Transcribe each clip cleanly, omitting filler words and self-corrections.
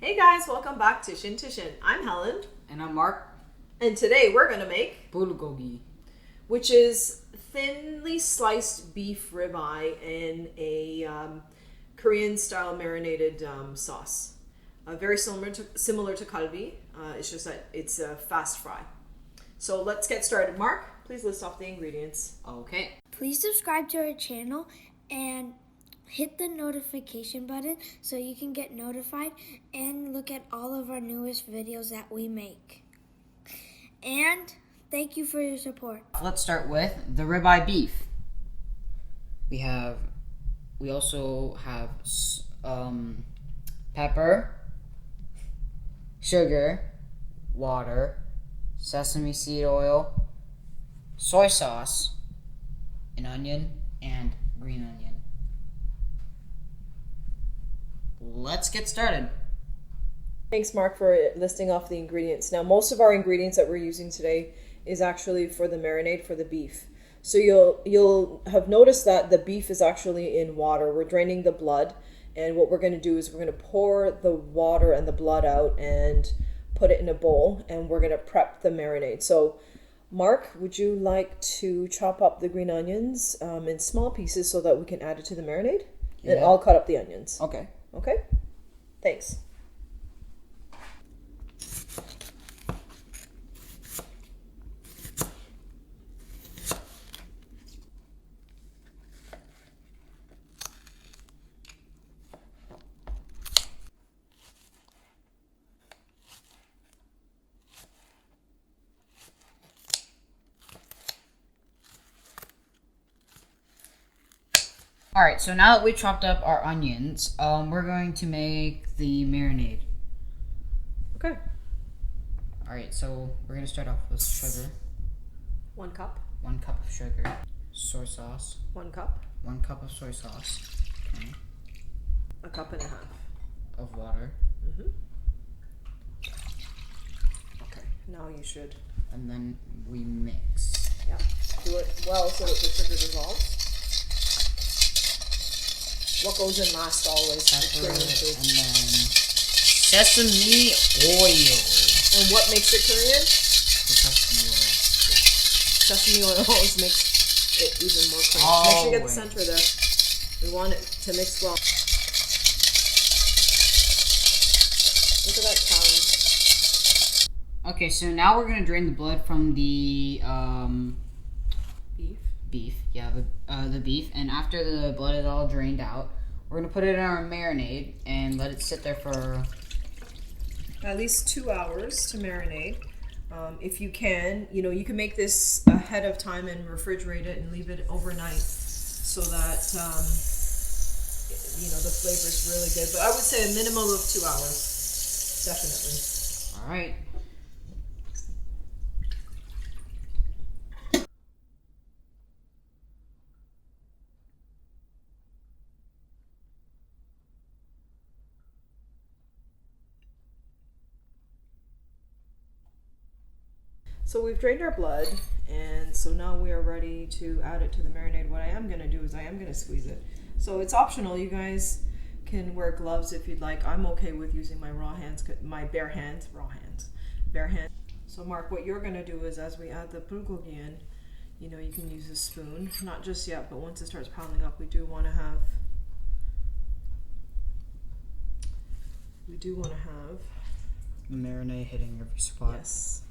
Hey guys, welcome back to Shin. I'm Helen. And I'm Mark. And today we're going to make Bulgogi, which is thinly sliced beef ribeye in a Korean style marinated sauce. Very similar to kalbi. It's just that it's a fast fry. So let's get started. Mark, please list off the ingredients. Okay. Please subscribe to our channel and hit the notification button so you can get notified and look at all of our newest videos that we make. And thank you for your support. Let's start with the ribeye beef. We also have pepper, sugar, water, sesame seed oil, soy sauce, an onion, and green onion. Let's get started. Thanks, Mark, for listing off the ingredients. Now, most of our ingredients that we're using today is actually for the marinade for the beef. So you'll have noticed that the beef is actually in water. We're draining the blood, and what we're going to do is we're going to pour the water and the blood out and put it in a bowl, and we're going to prep the marinade. So, Mark, would you like to chop up the green onions in small pieces so that we can add it to the marinade? Yeah. And I'll cut up the onions. Okay. Okay? Thanks. Alright, so now that we chopped up our onions, we're going to make the marinade. Okay. Alright, so we're going to start off with sugar. 1 cup. 1 cup of sugar. Soy sauce. 1 cup. 1 cup of soy sauce. Okay. 1.5 cups. Of water. Mm-hmm. Okay, now you should. And then we mix. Yeah, do it well so that the sugar dissolves. What goes in last always? Pepper, and then sesame oil. And what makes it Korean? The sesame oil. Yeah. Sesame oil always makes it even more Korean. Always. Make sure you get the center there. We want it to mix well. Look at that talent. Okay, so now we're gonna drain the blood from the beef. Yeah, the beef. And after the blood is all drained out, we're gonna put it in our marinade and let it sit there for at least 2 hours to marinate. If you can, you can make this ahead of time and refrigerate it and leave it overnight so that the flavor is really good. But I would say a minimum of 2 hours, definitely. All right. So we've drained our blood, and so now we are ready to add it to the marinade. What I am going to do is I am going to squeeze it. So it's optional. You guys can wear gloves if you'd like. I'm okay with using my bare hands. So Mark, what you're going to do is as we add the bulgogi in, you can use a spoon. Not just yet, but once it starts piling up, we do want to have the marinade hitting every spot. Yes.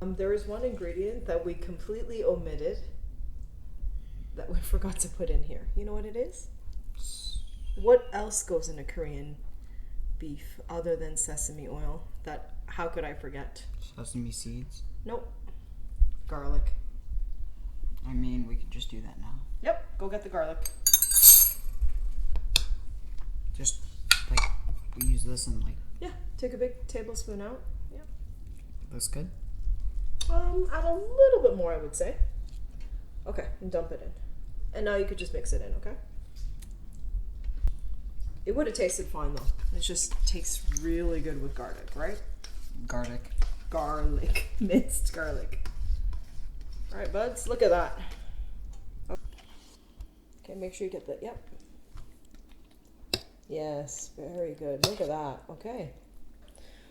There is one ingredient that we completely omitted that we forgot to put in here. You know what it is? What else goes in a Korean beef other than sesame oil? How could I forget? Sesame seeds. Nope. Garlic. I mean, we could just do that now. Yep, go get the garlic. Just like we use this and like. Yeah, take a big tablespoon out. Yep. That's good. Add a little bit more, I would say. Okay, and dump it in. And now you could just mix it in, okay? It would have tasted fine though. It just tastes really good with garlic, right? Garlic. Minced garlic. All right, buds, look at that. Okay, make sure you get the, yep. Yes, very good. Look at that. Okay.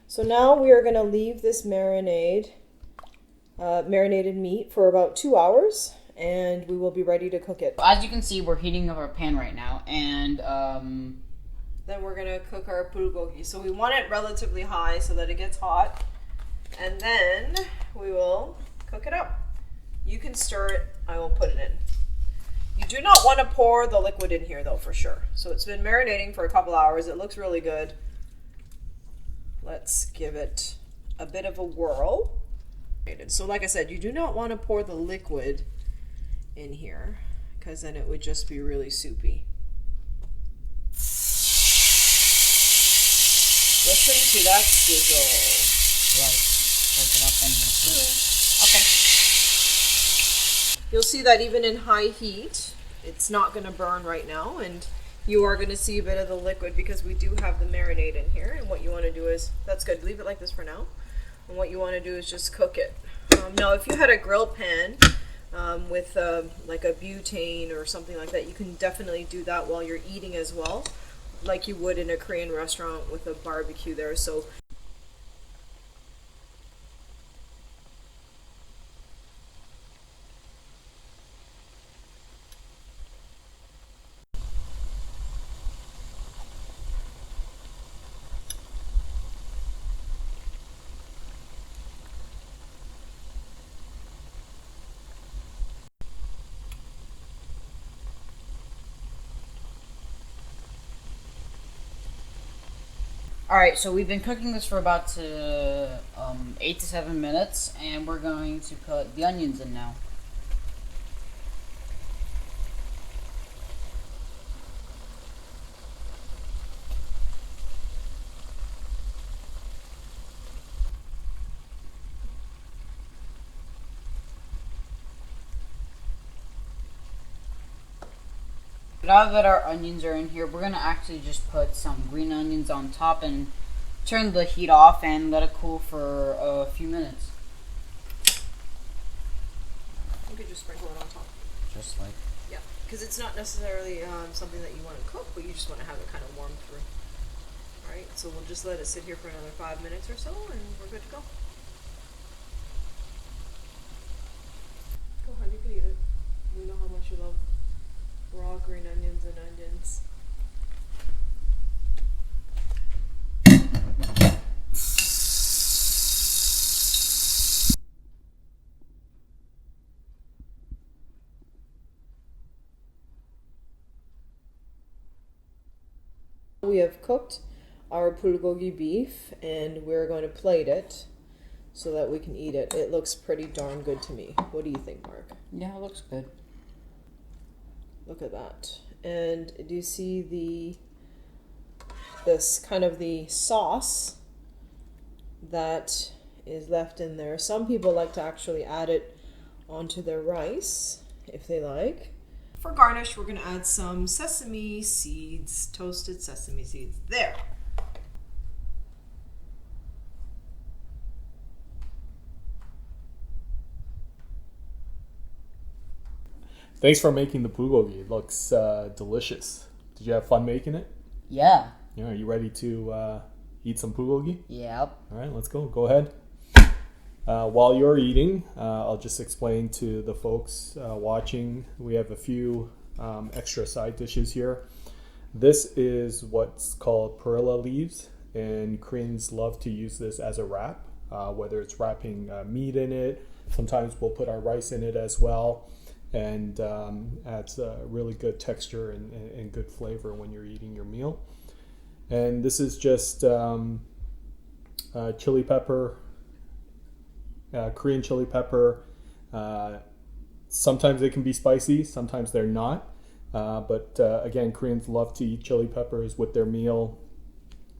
So now we are going to leave this marinated meat for about 2 hours, and we will be ready to cook it. As you can see, we're heating up our pan right now, and then we're going to cook our bulgogi. So we want it relatively high so that it gets hot, and then we will cook it up. You can stir it. I will put it in. You do not want to pour the liquid in here though, for sure. So it's been marinating for a couple hours. It looks really good. Let's give it a bit of a whirl. So like I said, you do not want to pour the liquid in here because then it would just be really soupy. Listen to that sizzle. right, cook it up and okay. You'll see that even in high heat, it's not going to burn right now, and you are going to see a bit of the liquid because we do have the marinade in here. And what you want to do is, that's good, leave it like this for now. And what you want to do is just cook it. Now, if you had a grill pan with like a butane or something like that, you can definitely do that while you're eating as well, like you would in a Korean restaurant with a barbecue there. So Alright, so we've been cooking this for about 8 to 7 minutes, and we're going to put the onions in now. Now that our onions are in here, we're going to actually just put some green onions on top and turn the heat off and let it cool for a few minutes. you could just sprinkle it on top. Just like... Yeah, because it's not necessarily something that you want to cook, but you just want to have it kind of warm through. Alright, so we'll just let it sit here for another 5 minutes or so, and we're good to go. Go ahead, you can eat it. We know how much you love raw green onions and onions. We have cooked our bulgogi beef, and we're going to plate it so that we can eat it. It looks pretty darn good to me. What do you think, Mark? Yeah, it looks good. Look at that. And do you see this kind of the sauce that is left in there? Some people like to actually add it onto their rice if they like. For garnish, we're going to add some sesame seeds, toasted sesame seeds. There. Thanks for making the bulgogi. It looks delicious. Did you have fun making it? Yeah. Yeah, are you ready to eat some bulgogi? Yep. All right, let's go. Go ahead. While you're eating, I'll just explain to the folks watching. We have a few extra side dishes here. This is what's called perilla leaves, and Koreans love to use this as a wrap, whether it's wrapping meat in it. Sometimes we'll put our rice in it as well, and adds a really good texture and good flavor when you're eating your meal. And this is just chili pepper, Korean chili pepper. Sometimes they can be spicy, sometimes they're not. But again, Koreans love to eat chili peppers with their meal.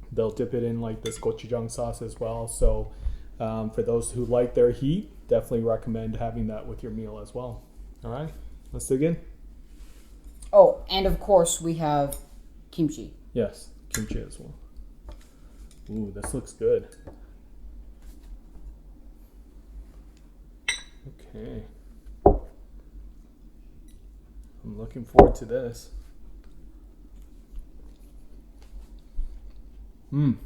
They'll dip it in like this gochujang sauce as well. So for those who like their heat, definitely recommend having that with your meal as well. All right, let's dig in. Oh, and of course we have kimchi. Yes, kimchi as well. Ooh, this looks good. Okay. I'm looking forward to this. Mmm.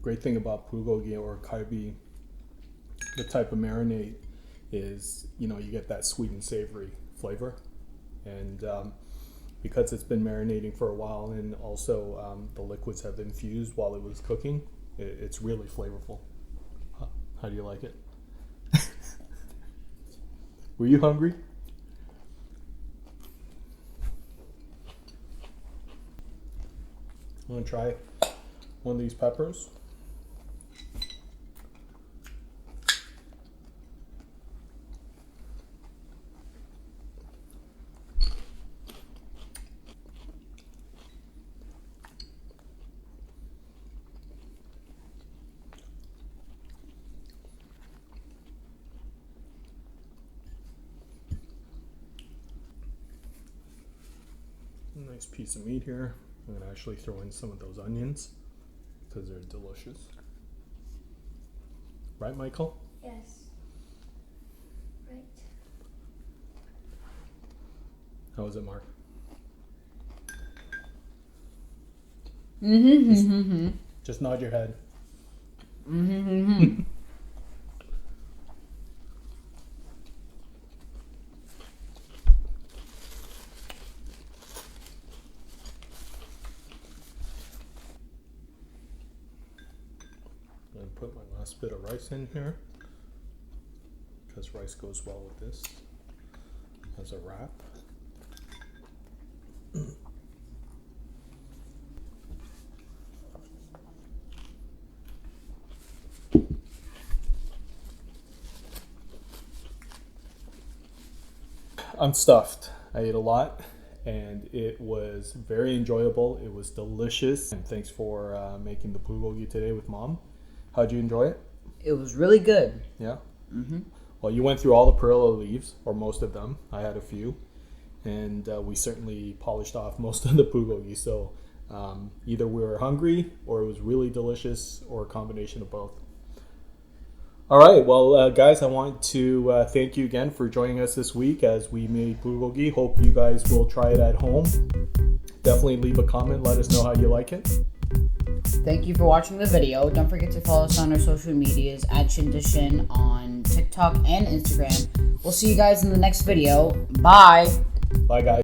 Great thing about bulgogi or kalbi, the type of marinade, is you get that sweet and savory flavor, and because it's been marinating for a while, and also the liquids have been infused while it was cooking, it's really flavorful. How do you like it? Were you hungry? I'm gonna try one of these peppers. Nice piece of meat here. I'm going to actually throw in some of those onions because they're delicious. Right, Michael? Yes. Right. How is it, Mark? Just nod your head. And put my last bit of rice in here because rice goes well with this as a wrap. I'm stuffed. I ate a lot and it was very enjoyable. It was delicious. And thanks for making the bulgogi today with Mom. How'd you enjoy it? It was really good. Yeah? Well, you went through all the perilla leaves, or most of them. I had a few. And we certainly polished off most of the bulgogi. So either we were hungry or it was really delicious or a combination of both. All right, well, guys, I want to thank you again for joining us this week as we made bulgogi. Hope you guys will try it at home. Definitely leave a comment. Let us know how you like it. Thank you for watching the video. Don't forget to follow us on our social medias at Shin on TikTok and Instagram. We'll see you guys in the next video. Bye. Bye, guys.